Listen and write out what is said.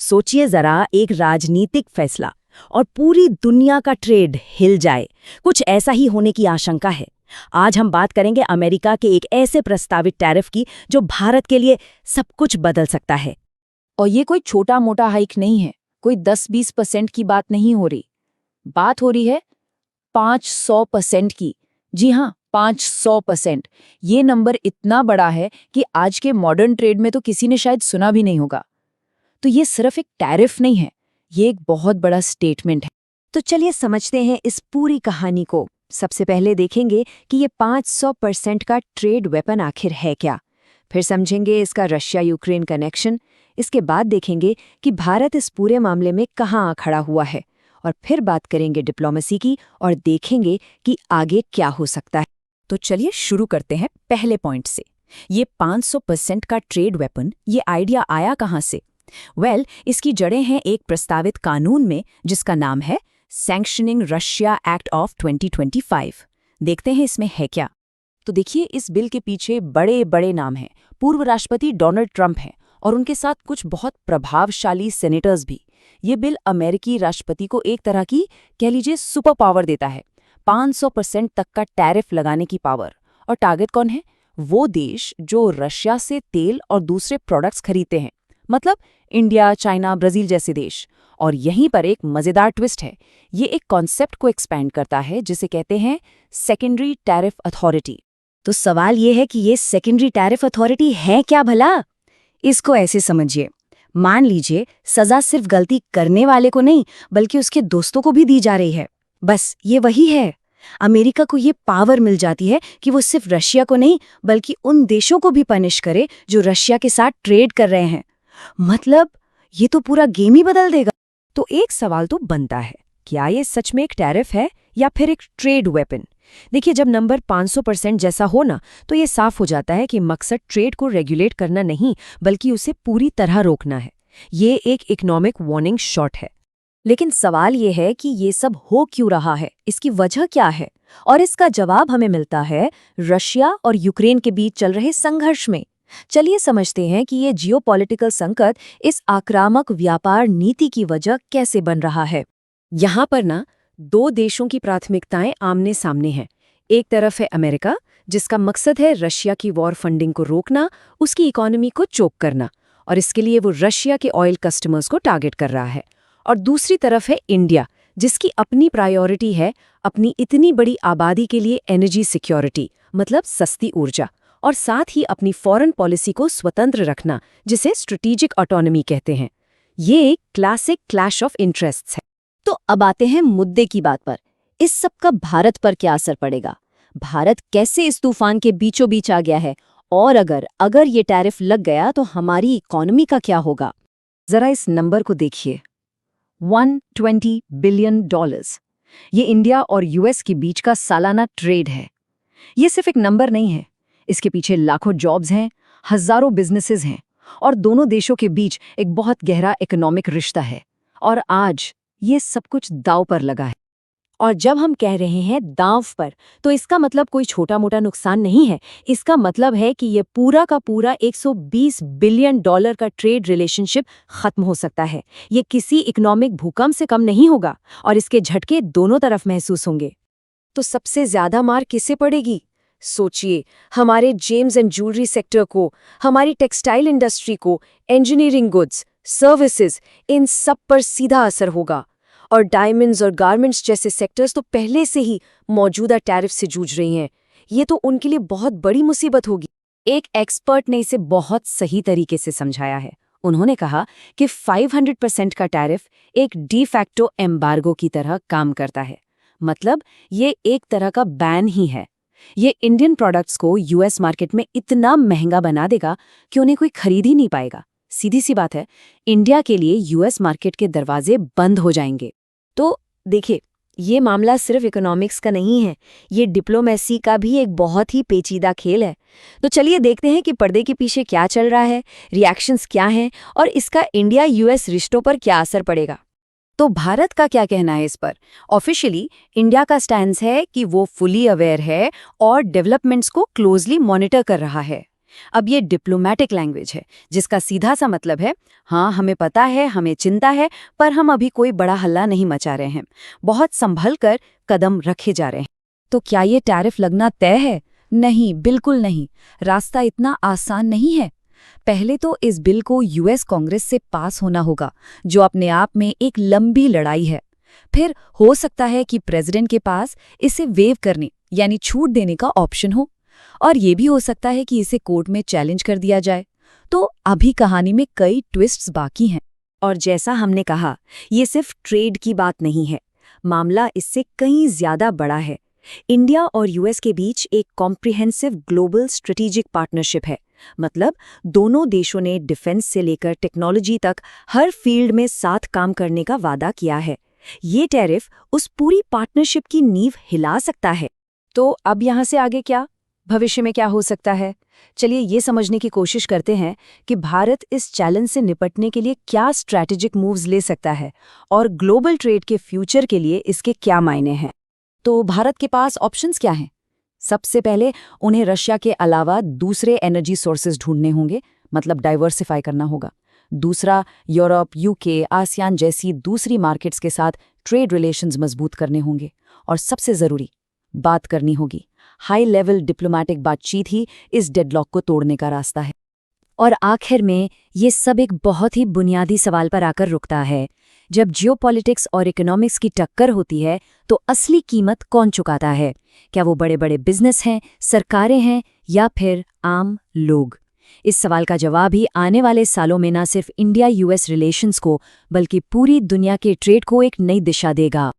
सोचिए जरा, एक राजनीतिक फैसला और पूरी दुनिया का ट्रेड हिल जाए। कुछ ऐसा ही होने की आशंका है। आज हम बात करेंगे अमेरिका के एक ऐसे प्रस्तावित टैरिफ की जो भारत के लिए सब कुछ बदल सकता है। और ये कोई छोटा मोटा हाइक नहीं है, कोई 10-20% की बात नहीं हो रही। बात हो रही है 500% की। जी हाँ, 500%। ये नंबर इतना बड़ा है कि आज के मॉडर्न ट्रेड में तो किसी ने शायद सुना भी नहीं होगा। तो ये सिर्फ एक टैरिफ नहीं है, ये एक बहुत बड़ा स्टेटमेंट है। तो चलिए समझते हैं इस पूरी कहानी को। सबसे पहले देखेंगे कि ये 500% का ट्रेड वेपन आखिर है क्या। फिर समझेंगे इसका रशिया यूक्रेन कनेक्शन। इसके बाद देखेंगे कि भारत इस पूरे मामले में कहाँ खड़ा हुआ है। और फिर बात करेंगे डिप्लोमेसी की और देखेंगे कि आगे क्या हो सकता है। तो चलिए शुरू करते हैं पहले पॉइंट से। ये 500% का ट्रेड वेपन, ये आइडिया आया कहाँ से? इसकी जड़ें हैं एक प्रस्तावित कानून में जिसका नाम है सैंक्शनिंग रशिया एक्ट ऑफ 2025। देखते हैं इसमें है क्या। तो देखिए, इस बिल के पीछे बड़े बड़े नाम हैं। पूर्व राष्ट्रपति डोनाल्ड ट्रंप हैं और उनके साथ कुछ बहुत प्रभावशाली सेनेटर्स भी। ये बिल अमेरिकी राष्ट्रपति को एक तरह की, कह लीजिए, सुपर पावर देता है। 500% तक का टैरिफ लगाने की पावर। और टारगेट कौन है? वो देश जो रशिया से तेल और दूसरे प्रोडक्ट्स खरीदते हैं, मतलब इंडिया, चाइना, ब्राजील जैसे देश। और यहीं पर एक मजेदार ट्विस्ट है। ये एक कॉन्सेप्ट को एक्सपैंड करता है जिसे कहते हैं सेकेंडरी टैरिफ अथॉरिटी। तो सवाल ये है कि ये सेकेंडरी टैरिफ अथॉरिटी है क्या भला? इसको ऐसे समझिए, मान लीजिए सजा सिर्फ गलती करने वाले को नहीं बल्कि उसके दोस्तों को भी दी जा रही है। बस ये वही है। अमेरिका को ये पावर मिल जाती है कि वो सिर्फ रशिया को नहीं बल्कि उन देशों को भी पनिश करे जो रशिया के साथ ट्रेड कर रहे हैं। मतलब ये तो पूरा गेम ही बदल देगा। तो एक सवाल तो बनता है, क्या ये सच में एक टैरिफ है या फिर एक ट्रेड वेपन? देखिए, जब नंबर 500% जैसा हो ना, तो ये साफ हो जाता है कि मकसद ट्रेड को रेगुलेट करना नहीं बल्कि उसे पूरी तरह रोकना है। ये एक इकोनॉमिक वार्निंग शॉट है। लेकिन सवाल ये है कि ये सब हो क्यों रहा है, इसकी वजह क्या है? और इसका जवाब हमें मिलता है रशिया और यूक्रेन के बीच चल रहे संघर्ष में। चलिए समझते हैं कि ये जियोपॉलिटिकल संकट इस आक्रामक व्यापार नीति की वजह कैसे बन रहा है। यहाँ पर ना दो देशों की प्राथमिकताएं आमने सामने हैं। एक तरफ है अमेरिका, जिसका मकसद है रशिया की वॉर फंडिंग को रोकना, उसकी इकोनॉमी को चोक करना, और इसके लिए वो रशिया के ऑयल कस्टमर्स को टारगेट कर रहा है। और दूसरी तरफ है इंडिया, जिसकी अपनी प्रायोरिटी है अपनी इतनी बड़ी आबादी के लिए एनर्जी सिक्योरिटी, मतलब सस्ती ऊर्जा, और साथ ही अपनी फॉरेन पॉलिसी को स्वतंत्र रखना, जिसे स्ट्रेटेजिक ऑटोनॉमी कहते हैं। ये एक क्लासिक क्लैश ऑफ इंटरेस्ट्स है। तो अब आते हैं मुद्दे की बात पर। इस सब का भारत पर क्या असर पड़ेगा? भारत कैसे इस तूफान के बीचों बीच आ गया है? और अगर ये टैरिफ लग गया तो हमारी इकोनॉमी का क्या होगा? जरा इस नंबर को देखिए, $120 बिलियन। ये इंडिया और यूएस के बीच का सालाना ट्रेड है। ये सिर्फ एक नंबर नहीं है, इसके पीछे लाखों जॉब्स हैं, हजारों बिजनेसेस हैं, और दोनों देशों के बीच एक बहुत गहरा इकोनॉमिक रिश्ता है। और आज ये सब कुछ दांव पर लगा है। और जब हम कह रहे हैं दांव पर, तो इसका मतलब कोई छोटा मोटा नुकसान नहीं है। इसका मतलब है कि ये पूरा का पूरा $120 बिलियन का ट्रेड रिलेशनशिप खत्म हो सकता है। ये किसी इकोनॉमिक भूकंप से कम नहीं होगा और इसके झटके दोनों तरफ महसूस होंगे। तो सबसे ज्यादा मार किसे पड़ेगी? सोचिए, हमारे जेम्स एंड ज्वेलरी सेक्टर को, हमारी टेक्सटाइल इंडस्ट्री को, इंजीनियरिंग गुड्स, सर्विसेज, इन सब पर सीधा असर होगा। और डायमंड्स और गारमेंट्स जैसे सेक्टर्स तो पहले से ही मौजूदा टैरिफ से जूझ रही हैं। ये तो उनके लिए बहुत बड़ी मुसीबत होगी। एक एक्सपर्ट ने इसे बहुत सही तरीके से समझाया है। उन्होंने कहा कि 500% का टैरिफ एक डी फैक्टो एम्बार्गो की तरह काम करता है। मतलब ये एक तरह का बैन ही है। ये इंडियन प्रोडक्ट्स को यूएस मार्केट में इतना महंगा बना देगा कि उन्हें कोई खरीद ही नहीं पाएगा। सीधी सी बात है, इंडिया के लिए यूएस मार्केट के दरवाजे बंद हो जाएंगे। तो देखिए, ये मामला सिर्फ इकोनॉमिक्स का नहीं है, ये डिप्लोमेसी का भी एक बहुत ही पेचीदा खेल है। तो चलिए देखते हैं कि पर्दे के पीछे क्या चल रहा है, रिएक्शंस क्या हैं और इसका इंडिया यूएस रिश्तों पर क्या असर पड़ेगा। तो भारत का क्या कहना है इस पर? ऑफिशियली इंडिया का स्टैंड है कि वो फुली अवेयर है और डेवलपमेंट्स को क्लोजली मॉनिटर कर रहा है। अब ये डिप्लोमैटिक लैंग्वेज है, जिसका सीधा सा मतलब है, हाँ हमें पता है, हमें चिंता है, पर हम अभी कोई बड़ा हल्ला नहीं मचा रहे हैं, बहुत संभल कर कदम रखे जा रहे हैं। तो क्या ये टैरिफ लगना तय है? नहीं, बिल्कुल नहीं। रास्ता इतना आसान नहीं है। पहले तो इस बिल को यूएस कांग्रेस से पास होना होगा, जो अपने आप में एक लंबी लड़ाई है। फिर हो सकता है कि प्रेसिडेंट के पास इसे वेव करने यानी छूट देने का ऑप्शन हो, और ये भी हो सकता है कि इसे कोर्ट में चैलेंज कर दिया जाए। तो अभी कहानी में कई ट्विस्ट्स बाकी हैं। और जैसा हमने कहा, ये सिर्फ ट्रेड की बात नहीं है, मामला इससे कहीं ज्यादा बड़ा है। इंडिया और यूएस के बीच एक कॉम्प्रिहेंसिव ग्लोबल स्ट्रेटेजिक पार्टनरशिप है। मतलब दोनों देशों ने डिफेंस से लेकर टेक्नोलॉजी तक हर फील्ड में साथ काम करने का वादा किया है। ये टैरिफ उस पूरी पार्टनरशिप की नींव हिला सकता है। तो अब यहाँ से आगे क्या? भविष्य में क्या हो सकता है? चलिए ये समझने की कोशिश करते हैं कि भारत इस चैलेंज से निपटने के लिए क्या स्ट्रैटेजिक मूव्स ले सकता है और ग्लोबल ट्रेड के फ्यूचर के लिए इसके क्या मायने हैं। तो भारत के पास ऑप्शंस क्या हैं? सबसे पहले उन्हें रशिया के अलावा दूसरे एनर्जी सोर्सेज ढूंढने होंगे, मतलब डाइवर्सिफाई करना होगा। दूसरा, यूरोप, यूके, आसियान जैसी दूसरी मार्केट्स के साथ ट्रेड रिलेशंस मजबूत करने होंगे। और सबसे ज़रूरी, बात करनी होगी। हाई लेवल डिप्लोमैटिक बातचीत ही इस डेडलॉक को तोड़ने का रास्ता है। और आखिर में ये सब एक बहुत ही बुनियादी सवाल पर आकर रुकता है। जब जियोपॉलिटिक्स और इकोनॉमिक्स की टक्कर होती है, तो असली कीमत कौन चुकाता है? क्या वो बड़े बड़े बिजनेस हैं, सरकारें हैं, या फिर आम लोग? इस सवाल का जवाब ही आने वाले सालों में न सिर्फ इंडिया यूएस रिलेशंस को, बल्कि पूरी दुनिया के ट्रेड को एक नई दिशा देगा।